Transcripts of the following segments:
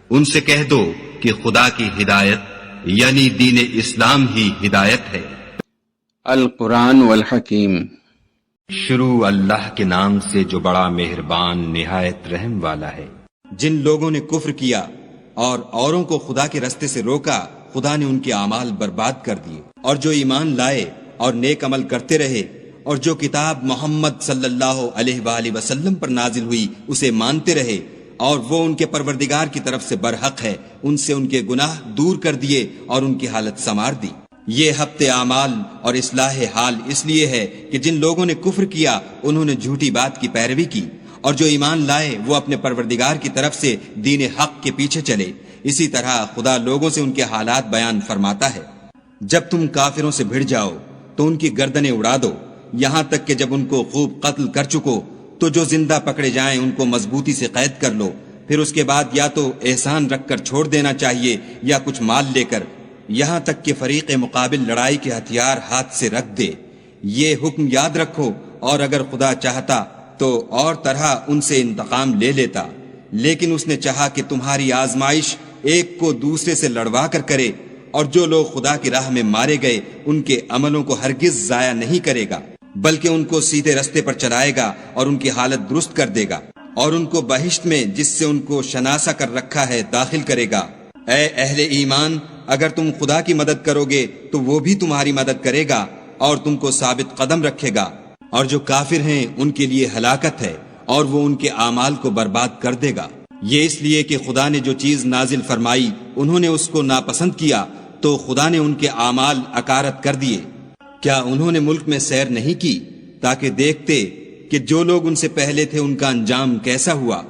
ان سے کہہ دو کہ خدا کی ہدایت یعنی دین اسلام ہی ہدایت ہے۔ القرآن والحکیم۔ شروع اللہ کے نام سے جو بڑا مہربان نہایت رحم والا ہے۔ جن لوگوں نے کفر کیا اور اوروں کو خدا کے رستے سے روکا، خدا نے ان کے اعمال برباد کر دیے، اور جو ایمان لائے اور نیک عمل کرتے رہے اور جو کتاب محمد صلی اللہ علیہ وآلہ وسلم پر نازل ہوئی اسے مانتے رہے اور وہ ان کے پروردگار کی طرف سے برحق ہے، ان سے ان کے گناہ دور کر دیے اور ان کی حالت سنوار دی۔ یہ حبط اعمال اور اصلاح حال اس لیے ہے کہ جن لوگوں نے کفر کیا انہوں نے جھوٹی بات کی پیروی کی، اور جو ایمان لائے وہ اپنے پروردگار کی طرف سے دین حق کے پیچھے چلے۔ اسی طرح خدا لوگوں سے ان کے حالات بیان فرماتا ہے۔ جب تم کافروں سے بھڑ جاؤ تو ان کی گردنیں اڑا دو، یہاں تک کہ جب ان کو خوب قتل کر چکو تو جو زندہ پکڑے جائیں ان کو مضبوطی سے قید کر لو، پھر اس کے بعد یا تو احسان رکھ کر چھوڑ دینا چاہیے یا کچھ مال لے کر، یہاں تک کہ فریق مقابل لڑائی کے ہتھیار ہاتھ سے رکھ دے۔ یہ حکم یاد رکھو، اور اگر خدا چاہتا تو اور طرح ان سے انتقام لے لیتا، لیکن اس نے چاہا کہ تمہاری آزمائش ایک کو دوسرے سے لڑوا کر کرے، اور جو لوگ خدا کی راہ میں مارے گئے ان کے عملوں کو ہرگز ضائع نہیں کرے گا، بلکہ ان کو سیدھے رستے پر چلائے گا اور ان کی حالت درست کر دے گا، اور ان کو بہشت میں جس سے ان کو شناسا کر رکھا ہے داخل کرے گا۔ اے اہل ایمان، اگر تم خدا کی مدد کرو گے تو وہ بھی تمہاری مدد کرے گا اور تم کو ثابت قدم رکھے گا، اور جو کافر ہیں ان کے لیے ہلاکت ہے اور وہ ان کے اعمال کو برباد کر دے گا۔ یہ اس لیے کہ خدا نے جو چیز نازل فرمائی انہوں نے اس کو ناپسند کیا تو خدا نے ان کے اعمال اکارت کر دیے۔ کیا انہوں نے ملک میں سیر نہیں کی تاکہ دیکھتے کہ جو لوگ ان سے پہلے تھے ان کا انجام کیسا ہوا؟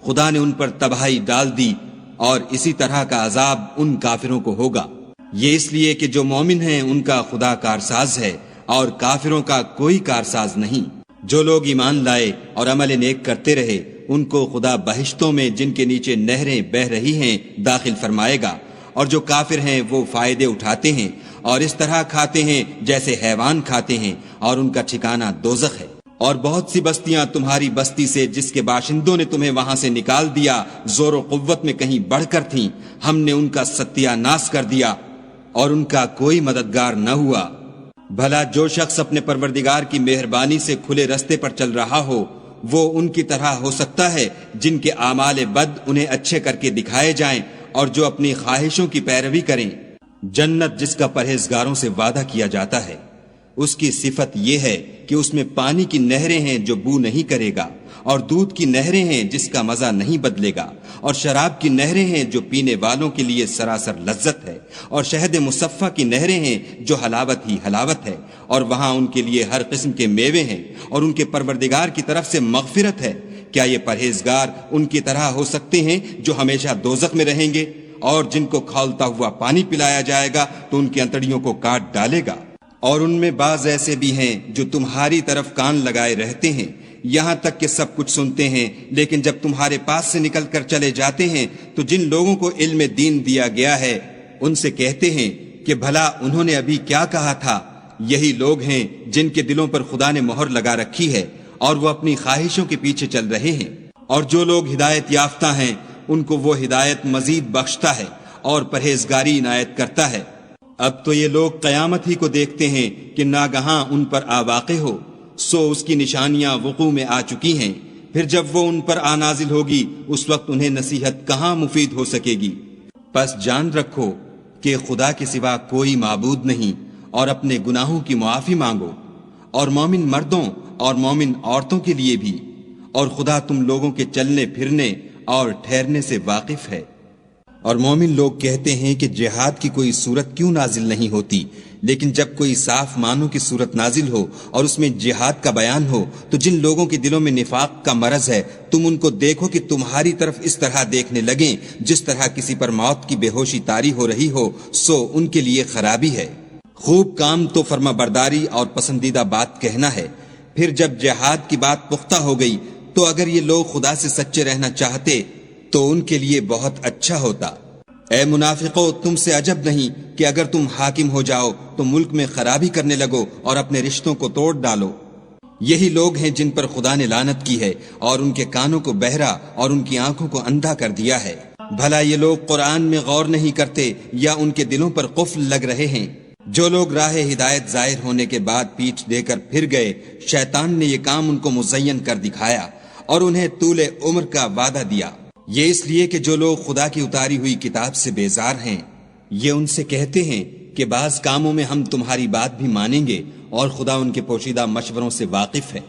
خدا نے ان پر تباہی ڈال دی، اور اسی طرح کا عذاب ان کافروں کو ہوگا۔ یہ اس لیے کہ جو مومن ہیں ان کا خدا کارساز ہے اور کافروں کا کوئی کارساز نہیں۔ جو لوگ ایمان لائے اور عمل نیک کرتے رہے ان کو خدا بہشتوں میں جن کے نیچے نہریں بہہ رہی ہیں داخل فرمائے گا، اور جو کافر ہیں وہ فائدے اٹھاتے ہیں اور اس طرح کھاتے ہیں جیسے حیوان کھاتے ہیں، اور ان کا ٹھکانہ دوزخ ہے۔ اور بہت سی بستیاں تمہاری بستی سے جس کے باشندوں نے تمہیں وہاں سے نکال دیا زور و قوت میں کہیں بڑھ کر تھیں، ہم نے ان کا ستیہ ناش کر دیا اور ان کا کوئی مددگار نہ ہوا۔ بھلا جو شخص اپنے پروردگار کی مہربانی سے کھلے رستے پر چل رہا ہو وہ ان کی طرح ہو سکتا ہے جن کے اعمال بد انہیں اچھے کر کے دکھائے جائیں اور جو اپنی خواہشوں کی پیروی کریں۔ جنت جس کا پرہیزگاروں سے وعدہ کیا جاتا ہے، اس کی صفت یہ ہے کہ اس میں پانی کی نہریں ہیں جو بو نہیں کرے گا، اور دودھ کی نہریں ہیں جس کا مزہ نہیں بدلے گا، اور شراب کی نہریں ہیں جو پینے والوں کے لیے سراسر لذت ہے، اور شہد مصفہ کی نہریں ہیں جو حلاوت ہی حلاوت ہے، اور وہاں ان کے لیے ہر قسم کے میوے ہیں، اور ان کے پروردگار کی طرف سے مغفرت ہے۔ کیا یہ پرہیزگار ان کی طرح ہو سکتے ہیں جو ہمیشہ دوزخ میں رہیں گے، اور جن کو کھولتا ہوا پانی پلایا جائے گا تو ان کی انتڑیوں کو کاٹ ڈالے گا؟ اور ان میں بعض ایسے بھی ہیں جو تمہاری طرف کان لگائے رہتے ہیں، یہاں تک کہ سب کچھ سنتے ہیں، لیکن جب تمہارے پاس سے نکل کر چلے جاتے ہیں تو جن لوگوں کو علم دین دیا گیا ہے ان سے کہتے ہیں کہ بھلا انہوں نے ابھی کیا کہا تھا؟ یہی لوگ ہیں جن کے دلوں پر خدا نے مہر لگا رکھی ہے اور وہ اپنی خواہشوں کے پیچھے چل رہے ہیں، اور جو لوگ ہدایت یافتہ ہیں ان کو وہ ہدایت مزید بخشتا ہے اور پرہیزگاری عنایت کرتا ہے۔ اب تو یہ لوگ قیامت ہی کو دیکھتے ہیں کہ ناگہاں ان پر آ واقع ہو، سو اس کی نشانیاں وقوع میں آ چکی ہیں، پھر جب وہ ان پر آ نازل ہوگی اس وقت انہیں نصیحت کہاں مفید ہو سکے گی۔ پس جان رکھو کہ خدا کے سوا کوئی معبود نہیں، اور اپنے گناہوں کی معافی مانگو، اور مومن مردوں اور مومن عورتوں کے لیے بھی، اور خدا تم لوگوں کے چلنے پھرنے اور ٹھہرنے سے واقف ہے۔ اور مومن لوگ کہتے ہیں کہ جہاد کی کوئی صورت کیوں نازل نہیں ہوتی، لیکن جب کوئی صاف معنوں کی صورت نازل ہو اور اس میں جہاد کا بیان ہو تو جن لوگوں کے دلوں میں نفاق کا مرض ہے تم ان کو دیکھو کہ تمہاری طرف اس طرح دیکھنے لگیں جس طرح کسی پر موت کی بے ہوشی طاری ہو رہی ہو، سو ان کے لیے خرابی ہے۔ خوب کام تو فرما برداری اور پسندیدہ بات کہنا ہے، پھر جب جہاد کی بات پختہ ہو گئی تو اگر یہ لوگ خدا سے سچے رہنا چاہتے تو ان کے لیے بہت اچھا ہوتا۔ اے منافقو، تم سے عجب نہیں کہ اگر تم حاکم ہو جاؤ تو ملک میں خرابی کرنے لگو اور اپنے رشتوں کو توڑ ڈالو۔ یہی لوگ ہیں جن پر خدا نے لعنت کی ہے اور ان کے کانوں کو بہرا اور ان کی آنکھوں کو اندھا کر دیا ہے۔ بھلا یہ لوگ قرآن میں غور نہیں کرتے یا ان کے دلوں پر قفل لگ رہے ہیں؟ جو لوگ راہ ہدایت ظاہر ہونے کے بعد پیٹھ دے کر پھر گئے، شیطان نے یہ کام ان کو مزین کر دکھایا اور انہیں طول عمر کا وعدہ دیا۔ یہ اس لیے کہ جو لوگ خدا کی اتاری ہوئی کتاب سے بیزار ہیں، یہ ان سے کہتے ہیں کہ بعض کاموں میں ہم تمہاری بات بھی مانیں گے اور خدا ان کے پوشیدہ مشوروں سے واقف ہے۔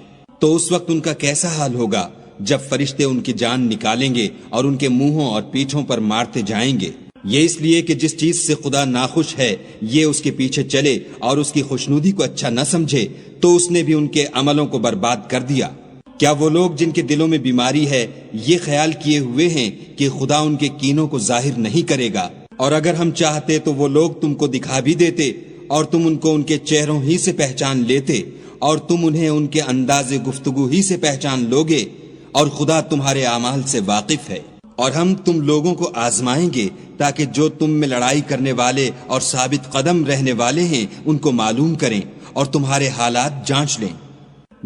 تو اس وقت ان کا کیسا حال ہوگا جب فرشتے ان کی جان نکالیں گے اور ان کے منہوں اور پیٹھوں پر مارتے جائیں گے۔ یہ اس لیے کہ جس چیز سے خدا ناخوش ہے یہ اس کے پیچھے چلے اور اس کی خوشنودی کو اچھا نہ سمجھے تو اس نے بھی ان کے عملوں کو برباد کر دیا۔ کیا وہ لوگ جن کے دلوں میں بیماری ہے یہ خیال کیے ہوئے ہیں کہ خدا ان کے کینوں کو ظاہر نہیں کرے گا؟ اور اگر ہم چاہتے تو وہ لوگ تم کو دکھا بھی دیتے اور تم ان کو ان کے چہروں ہی سے پہچان لیتے اور تم انہیں ان کے انداز گفتگو ہی سے پہچان لوگے، اور خدا تمہارے اعمال سے واقف ہے۔ اور ہم تم لوگوں کو آزمائیں گے تاکہ جو تم میں لڑائی کرنے والے اور ثابت قدم رہنے والے ہیں ان کو معلوم کریں اور تمہارے حالات جانچ لیں۔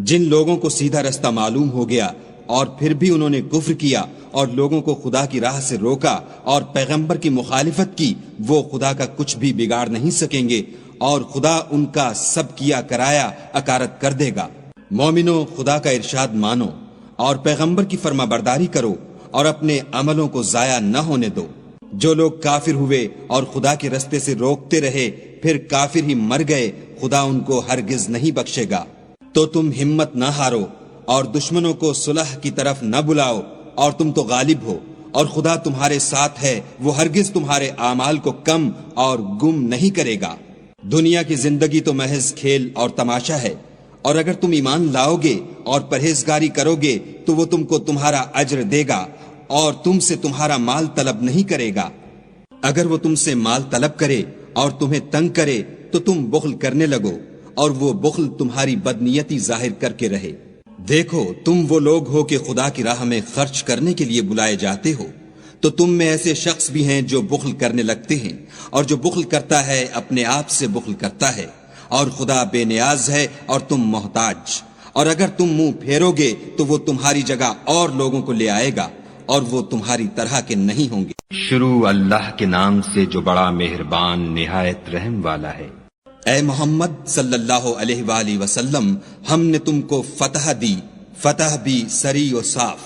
جن لوگوں کو سیدھا رستہ معلوم ہو گیا اور پھر بھی انہوں نے کفر کیا اور لوگوں کو خدا کی راہ سے روکا اور پیغمبر کی مخالفت کی، وہ خدا کا کچھ بھی بگاڑ نہیں سکیں گے اور خدا ان کا سب کیا کرایا اکارت کر دے گا۔ مومنو، خدا کا ارشاد مانو اور پیغمبر کی فرما برداری کرو اور اپنے عملوں کو ضائع نہ ہونے دو۔ جو لوگ کافر ہوئے اور خدا کے رستے سے روکتے رہے پھر کافر ہی مر گئے، خدا ان کو ہرگز نہیں بخشے گا۔ تو تم ہمت نہ ہارو اور دشمنوں کو صلح کی طرف نہ بلاؤ، اور تم تو غالب ہو اور خدا تمہارے ساتھ ہے، وہ ہرگز تمہارے اعمال کو کم اور گم نہیں کرے گا۔ دنیا کی زندگی تو محض کھیل اور تماشا ہے، اور اگر تم ایمان لاؤ گے اور پرہیزگاری کرو گے تو وہ تم کو تمہارا اجر دے گا اور تم سے تمہارا مال طلب نہیں کرے گا۔ اگر وہ تم سے مال طلب کرے اور تمہیں تنگ کرے تو تم بخل کرنے لگو، اور وہ بخل تمہاری بدنیتی ظاہر کر کے رہے۔ دیکھو، تم وہ لوگ ہو کہ خدا کی راہ میں خرچ کرنے کے لیے بلائے جاتے ہو، تو تم میں ایسے شخص بھی ہیں جو بخل کرنے لگتے ہیں، اور جو بخل کرتا ہے اپنے آپ سے بخل کرتا ہے، اور خدا بے نیاز ہے اور تم محتاج۔ اور اگر تم منہ پھیرو گے تو وہ تمہاری جگہ اور لوگوں کو لے آئے گا، اور وہ تمہاری طرح کے نہیں ہوں گے۔ شروع اللہ کے نام سے جو بڑا مہربان نہایت رحم والا ہے۔ اے محمد صلی اللہ علیہ وآلہ وسلم، ہم نے تم کو فتح دی، فتح بھی سری و صاف،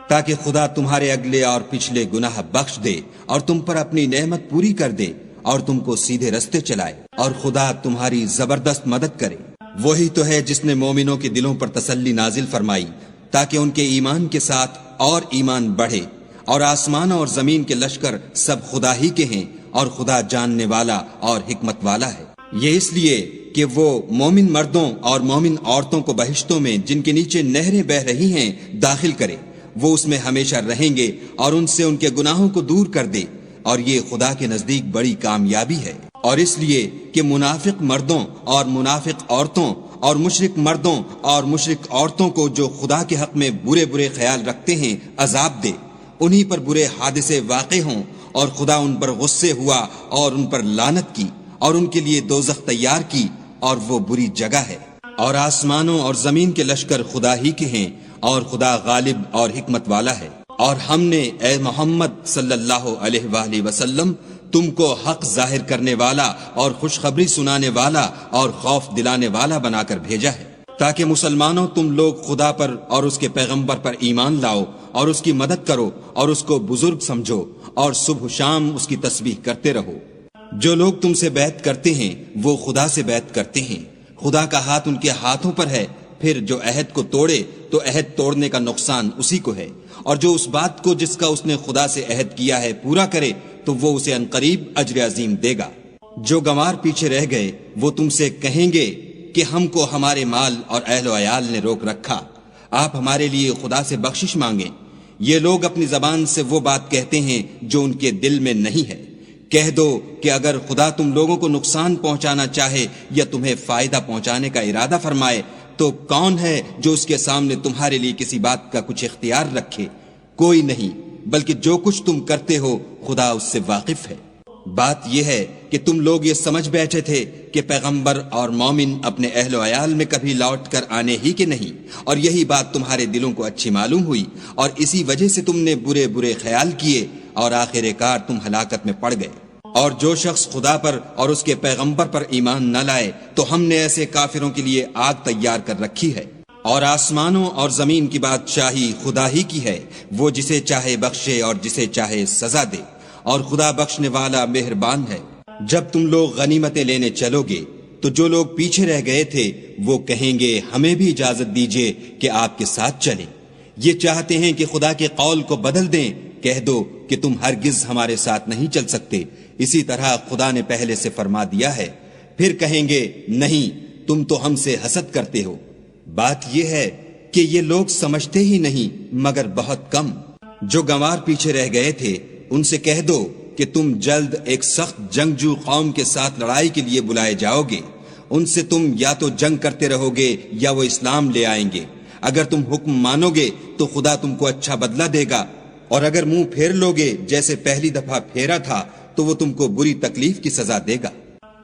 تاکہ خدا تمہارے اگلے اور پچھلے گناہ بخش دے اور تم پر اپنی نعمت پوری کر دے اور تم کو سیدھے رستے چلائے، اور خدا تمہاری زبردست مدد کرے۔ وہی تو ہے جس نے مومنوں کے دلوں پر تسلی نازل فرمائی تاکہ ان کے ایمان کے ساتھ اور ایمان بڑھے، اور آسمان اور زمین کے لشکر سب خدا ہی کے ہیں، اور خدا جاننے والا اور حکمت والا ہے۔ یہ اس لیے کہ وہ مومن مردوں اور مومن عورتوں کو بہشتوں میں جن کے نیچے نہریں بہ رہی ہیں داخل کرے، وہ اس میں ہمیشہ رہیں گے اور ان سے ان کے گناہوں کو دور کر دے، اور یہ خدا کے نزدیک بڑی کامیابی ہے۔ اور اس لیے کہ منافق مردوں اور منافق عورتوں اور مشرک مردوں اور مشرک عورتوں کو جو خدا کے حق میں برے برے خیال رکھتے ہیں عذاب دے، انہی پر برے حادثے واقع ہوں، اور خدا ان پر غصے ہوا اور ان پر لعنت کی، اور ان کے لیے دوزخ تیار کی، اور وہ بری جگہ ہے۔ اور آسمانوں اور زمین کے لشکر خدا ہی کے ہیں، اور خدا غالب اور حکمت والا ہے۔ اور ہم نے اے محمد صلی اللہ علیہ وآلہ وسلم تم کو حق ظاہر کرنے والا اور خوشخبری سنانے والا اور خوف دلانے والا بنا کر بھیجا ہے، تاکہ مسلمانوں تم لوگ خدا پر اور اس کے پیغمبر پر ایمان لاؤ اور اس کی مدد کرو اور اس کو بزرگ سمجھو، اور صبح و شام اس کی تسبیح کرتے رہو۔ جو لوگ تم سے بیعت کرتے ہیں وہ خدا سے بیعت کرتے ہیں، خدا کا ہاتھ ان کے ہاتھوں پر ہے۔ پھر جو عہد کو توڑے تو عہد توڑنے کا نقصان اسی کو ہے، اور جو اس بات کو جس کا اس نے خدا سے عہد کیا ہے پورا کرے تو وہ اسے عنقریب اجر عظیم دے گا۔ جو گنوار پیچھے رہ گئے وہ تم سے کہیں گے کہ ہم کو ہمارے مال اور اہل و عیال نے روک رکھا، آپ ہمارے لیے خدا سے بخشش مانگیں۔ یہ لوگ اپنی زبان سے وہ بات کہتے ہیں جو ان کے دل میں نہیں ہے۔ کہہ دو کہ اگر خدا تم لوگوں کو نقصان پہنچانا چاہے یا تمہیں فائدہ پہنچانے کا ارادہ فرمائے تو کون ہے جو اس کے سامنے تمہارے لیے کسی بات کا کچھ اختیار رکھے؟ کوئی نہیں، بلکہ جو کچھ تم کرتے ہو خدا اس سے واقف ہے۔ بات یہ ہے کہ تم لوگ یہ سمجھ بیٹھے تھے کہ پیغمبر اور مومن اپنے اہل و عیال میں کبھی لوٹ کر آنے ہی کے نہیں، اور یہی بات تمہارے دلوں کو اچھی معلوم ہوئی، اور اسی وجہ سے تم نے برے برے خیال کیے और आखिरकार तुम हलाकत में पड़ गए। और जो शख्स खुदा पर और उसके पैगंबर पर ईमान न लाए तो हमने ऐसे काफिरों के लिए आग तैयार कर रखी है। और आसमानों और जमीन की बादशाही खुदा ही की है, वो जिसे चाहे बख्शे और जिसे चाहे सजा दे, और खुदा बख्शने वाला मेहरबान है। जब तुम लोग गनीमतें लेने चलोगे तो जो लोग पीछे रह गए थे वो कहेंगे हमें भी इजाजत दीजिए कि आपके साथ चलें। ये चाहते हैं कि खुदा के कौल को बदल दें। कह दो कि तुम हरगिज हमारे साथ नहीं चल सकते, इसी तरह खुदा ने पहले से फरमा दिया है। फिर कहेंगे नहीं, तुम तो हमसे हसद करते हो। बात यह है कि ये लोग समझते ही नहीं मगर बहुत कम। जो गंवार पीछे रह गए थे उनसे कह दो कि तुम जल्द एक सख्त जंगजू कौम के साथ लड़ाई के लिए बुलाए जाओगे। उनसे तुम या तो जंग करते रहोगे या वो इस्लाम ले आएंगे। अगर तुम हुक्म मानोगे तो खुदा तुमको अच्छा बदला देगा, और अगर मुंह फेर लोगे जैसे पहली दफा फेरा था तो वो तुमको बुरी तकलीफ की सजा देगा।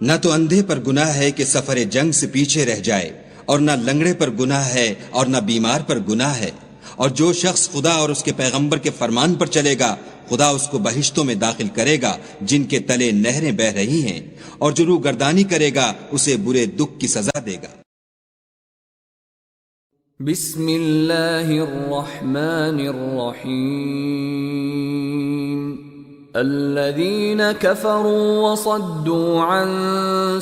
न तो अंधे पर गुनाह है कि सफरे जंग से पीछे रह जाए, और न लंगड़े पर गुनाह है और न बीमार पर गुनाह है। और जो शख्स खुदा और उसके पैगंबर के फरमान पर चलेगा खुदा उसको बहिश्तों में दाखिल करेगा जिनके तले नहरें बह रही हैं, और जो रूगर्दानी करेगा उसे बुरे दुख की सजा देगा। बिस्मिल्लाहिर रहमानिर रहीम। अल्लज़ीना कफ़रू व सद्दू अन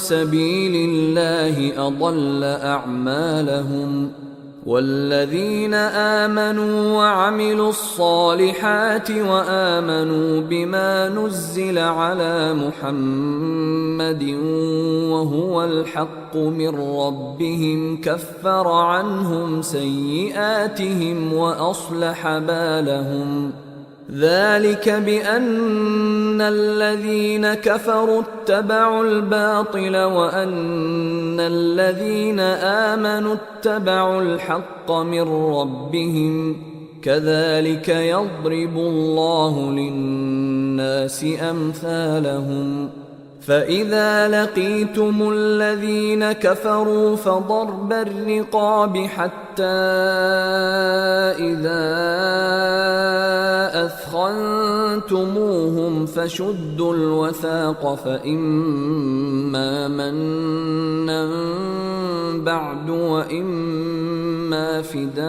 सबीलिल्लाहि अضل अअमालहुम वल्लज़ीना आमनू व अमिलुस्सालिहाति व आमनू बिमा नुज़्ज़िला अला मुहम्मदिन व हुवल हक़्क़ु मिर रब्बिहिम कफ़्फ़र अन्हुम सय्यिआतिहिम व अस्लह बालहुम ذلك بأن الذين كفروا اتبعوا الباطل وأن الذين آمنوا اتبعوا الحق من ربهم كذلك يضرب الله للناس أمثالهم فإذا لقيتم الذين كفروا فضرب الرقاب حتى إذا أثخنتموهم فشدوا الوثاق فإما منا بعد وإما فداء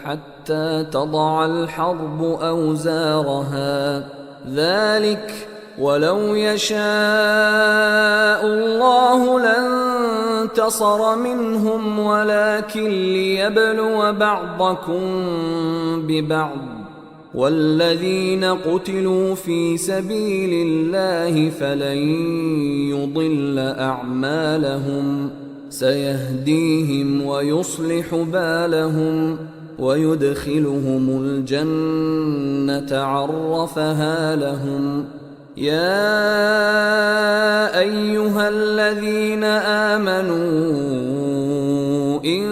حتى تضع الحرب أوزارها ذلك ولو يشاء الله لانتصر منهم ولكن ليبلو بعضكم ببعض والذين قتلوا في سبيل الله فلن يضل أعمالهم سيهديهم ويصلح بالهم ويدخلهم الجنة عرفها لهم يا أيها الذين آمنوا إن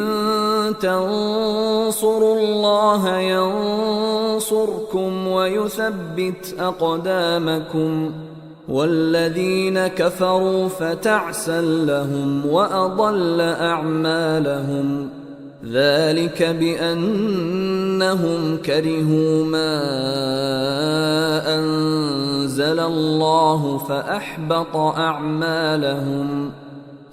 تنصروا الله ينصركم ويثبت أقدامكم والذين كفروا فتعسا لهم وأضل أعمالهم ذلك بأنهم كرهوا ما أنزل الله فأحبط أعمالهم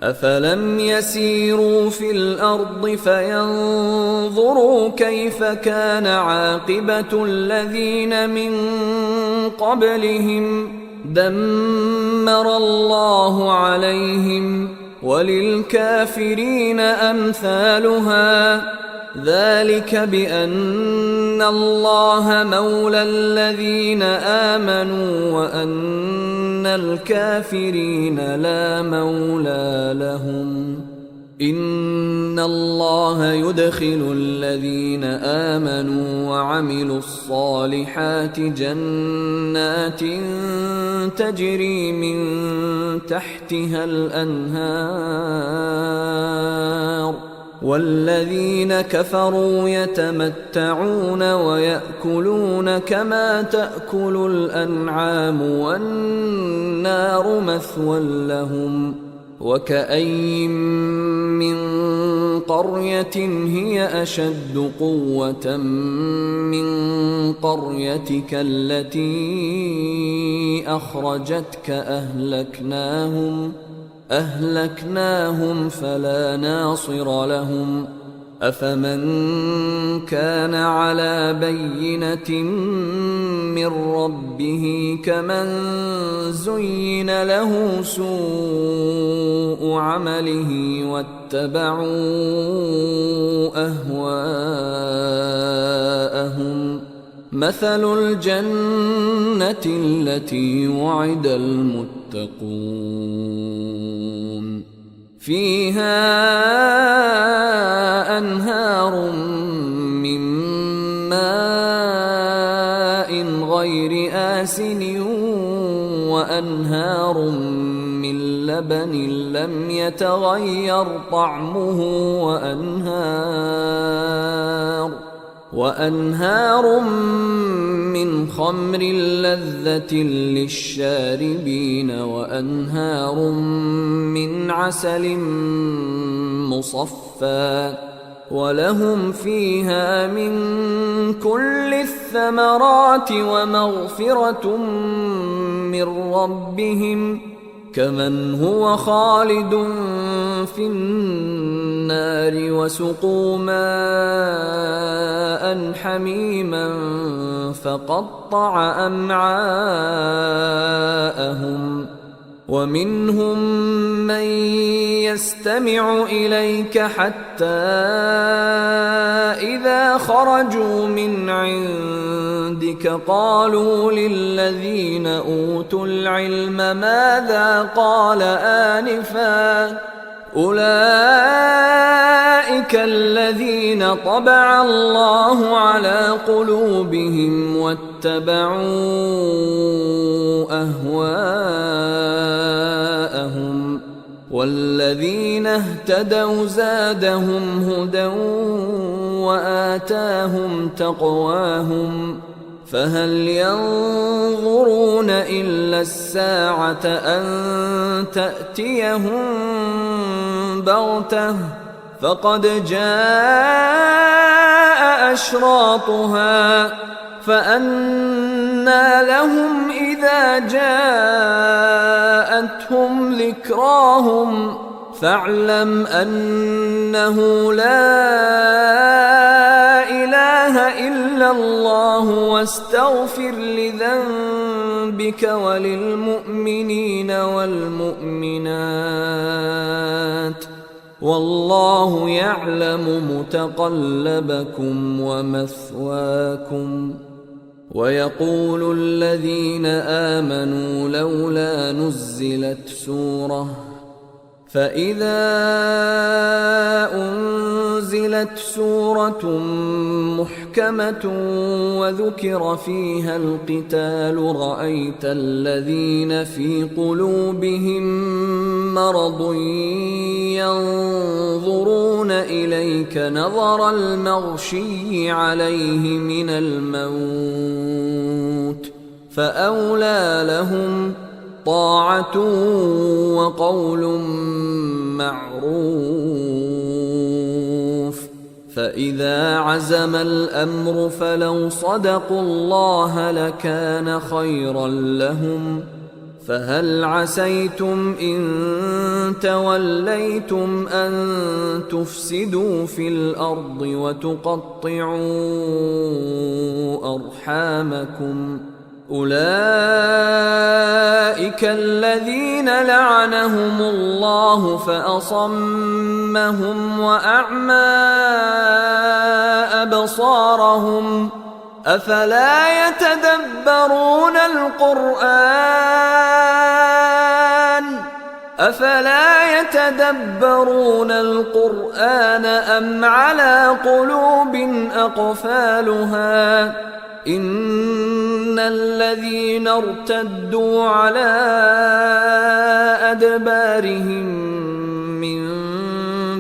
أفلم يسيروا في الأرض فينظروا كيف كان عاقبة الذين من قبلهم دمر الله عليهم وللكافرين أمثالها ذلك بأن الله مولى الذين آمنوا وأن الكافرين لا مولى لهم إن الله يدخل الذين آمنوا وعملوا الصالحات جنات تجري من تحتها الأنهار والذين كفروا يتمتعون ويأكلون كما تأكل الأنعام والنار مثوى لهم وكأين من قرية هي أشد قوة من قريتك التي أخرجتك أهلكناهم فلا ناصر لهم أفمن كان على بينة من ربه كمن زين له سوء عمله واتبعوا أهواءهم مثل الجنة التي وعد المتقون فيها أنهار من ماء غير آسن وأنهار من لبن لم يتغير طعمه وأنهار من خمر لذة للشاربين وأنهار من عسل مصفى ولهم فيها من كل الثمرات ومغفرة من ربهم كمن هو خالد في النار وسقوا ماء حميما فقطع أمعاءهم ومنهم من يستمع إليك حتى إذا خرجوا من عندك قالوا للذين أوتوا العلم ماذا قال آنفا أولئك الذين طبع الله على قلوبهم واتبعوا أهواءهم والذين اهتدوا زادهم هدى وآتاهم تقواهم فهل ينظرون إلا الساعة أن تأتيهم بغتة فقد جاء أشراطها فأنى لهم إذا جاءتهم ذكراهم فاعلم أنه لا إله إلا الله واستغفر لذنبك وللمؤمنين والمؤمنات والله يعلم متقلبكم ومثواكم ويقول الذين آمنوا لولا نزلت سورة فإذا أنزلت سورة محكمة وذكر فيها القتال رأيت الذين في قلوبهم مرض ينظرون إليك نظر المغشي عليه من الموت فأولى لهم طاعة وقول معروف فإذا عزم الأمر فلو صدقوا الله لكان خيرا لهم فهل عسيتم إن توليتم أن تفسدوا في الأرض وتقطعوا أرحامكم أولئك الذين لعنهم الله فأصمهم وأعمى أبصارهم أفلا يتدبرون القرآن أم على قلوب أقفالها إن الذين ارتدوا على أدبارهم من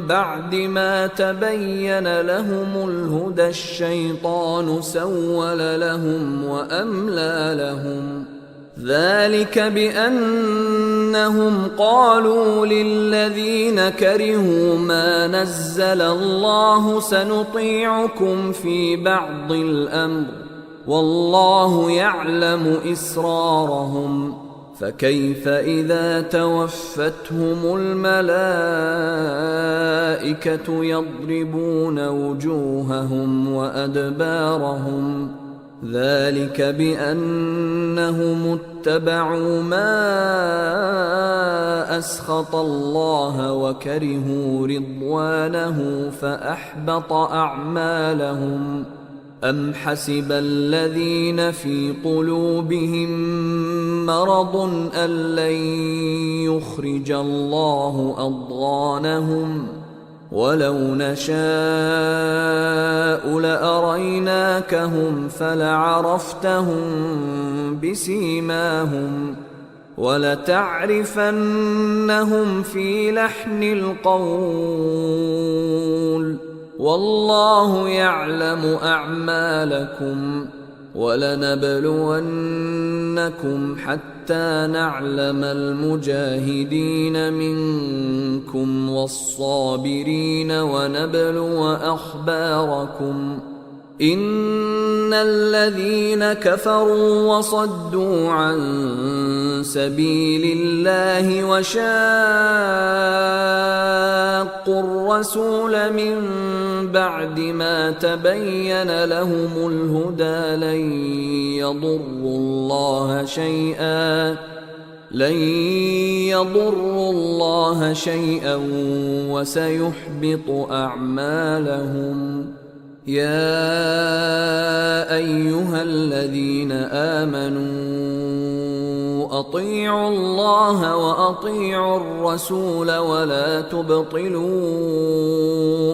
بعد ما تبين لهم الهدى الشيطان سول لهم وأملى لهم ذلك بأنهم قالوا للذين كرهوا ما نزل الله سنطيعكم في بعض الأمر والله يعلم إسرارهم فكيف إذا توفتهم الملائكة يضربون وجوههم وأدبارهم ذلك بأنهم اتبعوا ما أسخط الله وكرهوا رضوانه فأحبط أعمالهم أم حسب الذين في قلوبهم مرض أن لن يخرج الله أضغانهم ولو نشاء لأريناكهم فلعرفتهم بسيماهم ولتعرفنهم في لحن القول والله يعلم أعمالكم ولنبلونكم حتى نعلم المجاهدين منكم والصابرين ونبلو أخباركم إن الذين كفروا وصدوا عن سبيل الله وشاقوا الرسول من بعد ما تبين لهم الهدى لن يضروا الله شيئا وسيحبط أعمالهم يا أيها الذين آمنوا أطيعوا الله وأطيعوا الرسول ولا تبطلوا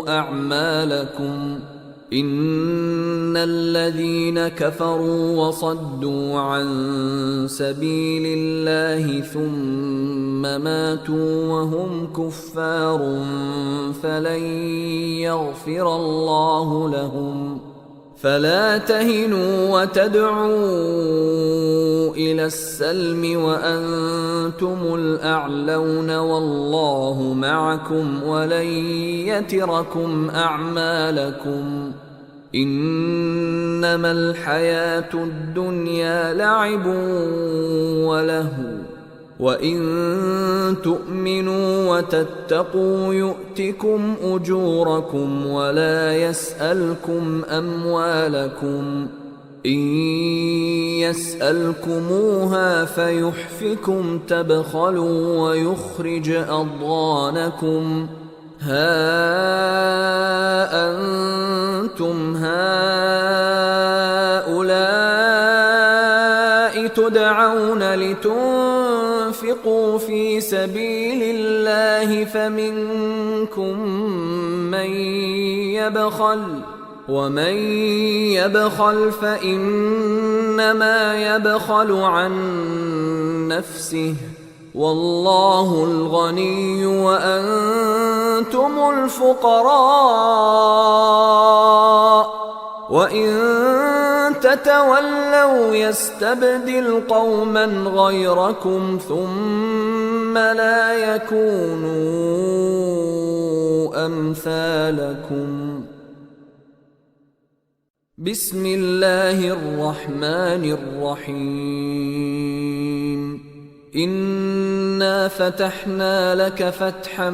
أعمالكم إن الذين كفروا وصدوا عن سبيل الله ثم ماتوا وهم كفار فلن يغفر الله لهم فلا تهنوا وتدعوا إلى السلم وأنتم الأعلون والله معكم ولن يتركم أعمالكم إنما الحياة الدنيا لعب ولهو وإن تؤمنوا وتتقوا يؤتكم أجوركم ولا يسألكم أموالكم إن يسألكموها فيحفكم تبخلوا ويخرج أضغانكم ها أنتم هؤلاء تدعون لتنفقوا في سبيل الله فمنكم من يبخل ومن يبخل فإنما يبخل عن نفسه والله الغني وأنتم الفقراء وإن تتولوا يستبدل قوما غيركم ثم لا يكونوا أمثالكم بسم الله الرحمن الرحيم إنا فتحنا لك فتحا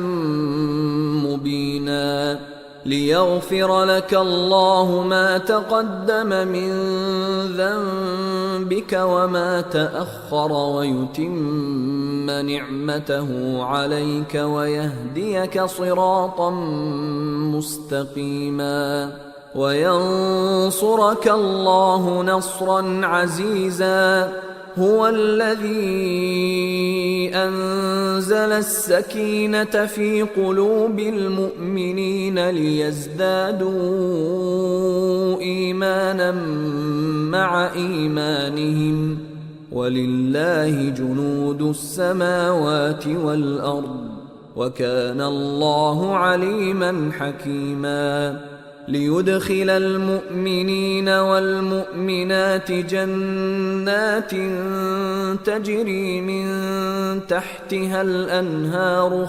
مبينا ليغفر لك الله ما تقدم من ذنبك وما تأخر ويتم نعمته عليك ويهديك صراطا مستقيما وينصرك الله نصرا عزيزا هو الذي أنزل السكينة في قلوب المؤمنين ليزدادوا إيمانا مع إيمانهم ولله جنود السماوات والأرض وكان الله عليما حكيما ليدخل المؤمنين والمؤمنات جنات تجري من تحتها الأنهار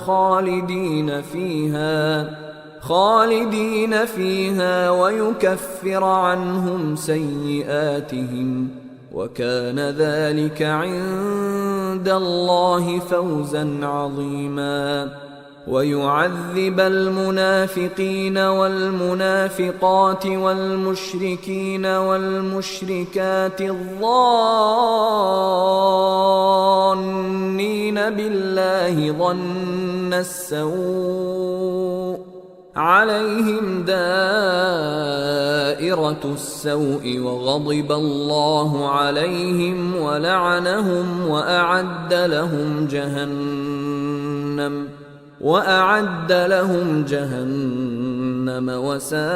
خالدين فيها ويكفر عنهم سيئاتهم وكان ذلك عند الله فوزا عظيما ويعذب المنافقين والمنافقات والمشركين والمشركات الظانين بالله ظن السوء عليهم دائرة السوء وغضب الله عليهم ولعنهم وأعد لهم جهنم وساءت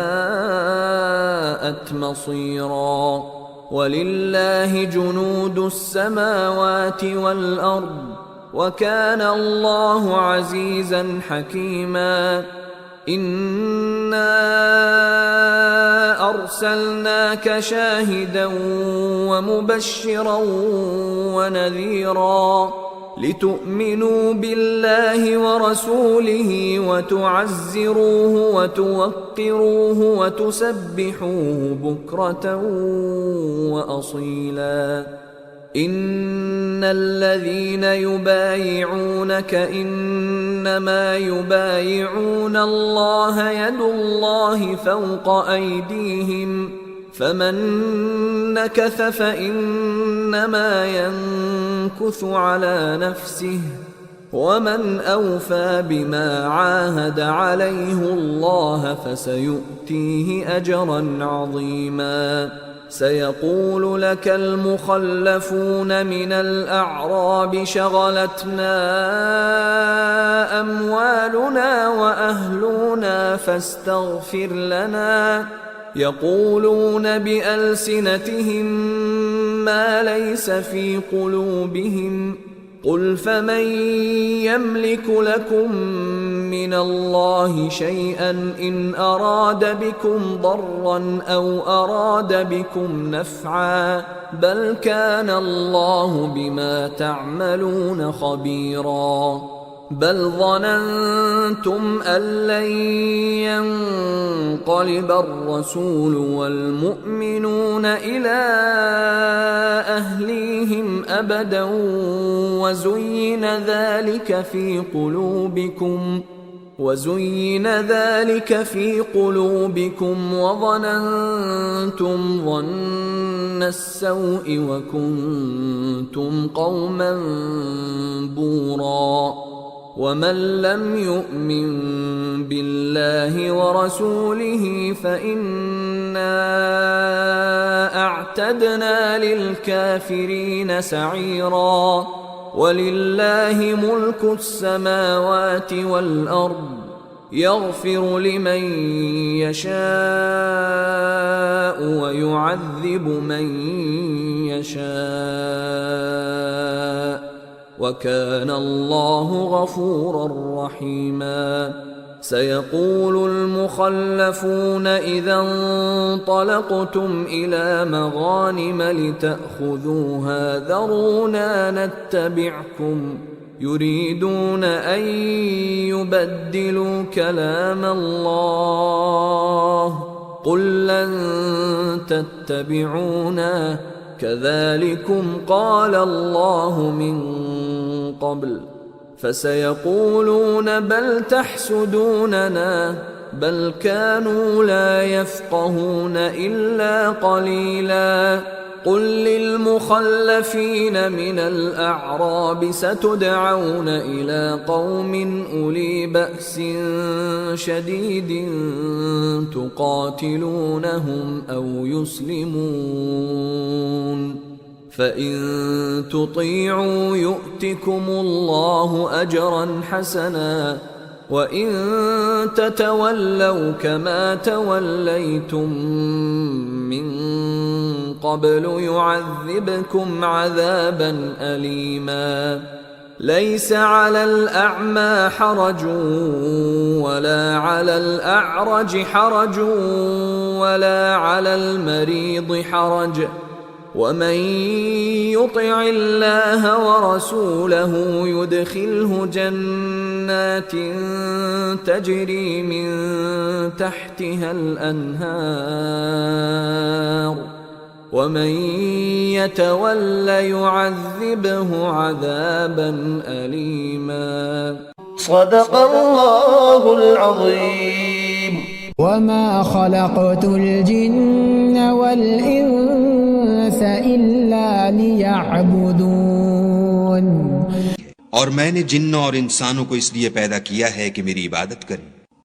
مصيرا ولله جنود السماوات والأرض وكان الله عزيزا حكيما إنا أرسلناك شاهدا ومبشرا ونذيرا لتؤمنوا بالله ورسوله وتعزروه وتوقروه وتسبحوه بكرة وأصيلا إن الذين يبايعونك إنما يبايعون الله يد الله فوق أيديهم فمن نكث فإنما ينكث على نفسه ومن أوفى بما عاهد عليه الله فسيؤتيه أجرا عظيما سيقول لك المخلفون من الأعراب شغلتنا أموالنا وأهلنا فاستغفر لنا يقولون بألسنتهم ما ليس في قلوبهم قل فمن يملك لكم من الله شيئا إن أراد بكم ضرا أو أراد بكم نفعا بل كان الله بما تعملون خبيرا بل ظننتم أن لن ينقلب الرسول والمؤمنون إلى أهليهم أبدا وزين ذلك في قلوبكم وظننتم ظن السوء وكنتم قوما بورا ومن لم يؤمن بالله ورسوله فإنا أعتدنا للكافرين سعيرا ولله ملك السماوات والأرض يغفر لمن يشاء ويعذب من يشاء وكان الله غفورا رحيما سيقول المخلفون إذا انطلقتم إلى مغانم لتأخذوها ذرونا نتبعكم يريدون أن يبدلوا كلام الله قل لن تتبعونا كذلكم قال الله من قبل فسيقولون بل تحسدوننا بل كانوا لا يفقهون إلا قليلا قل للمخلفين من الأعراب ستدعون إلى قوم أولي بأس شديد تقاتلونهم أو يسلمون فإن تطيعوا يؤتكم الله أجرا حسنا وإن تتولوا كما توليتم من قبل يعذبكم عذابا أليما ليس على الأعمى حرج ولا على الأعرج حرج ولا على المريض حرج ومن يطع الله ورسوله يدخله جنات تجري من تحتها الأنهار ومن يتول يعذبه عذابا أليما. صدق الله العظيم. وما خلقت الجن والإنس إلا ليعبدون. और मैंने जिन्न और इंसानों को इसलिए पैदा किया है कि मेरी इबादत करें।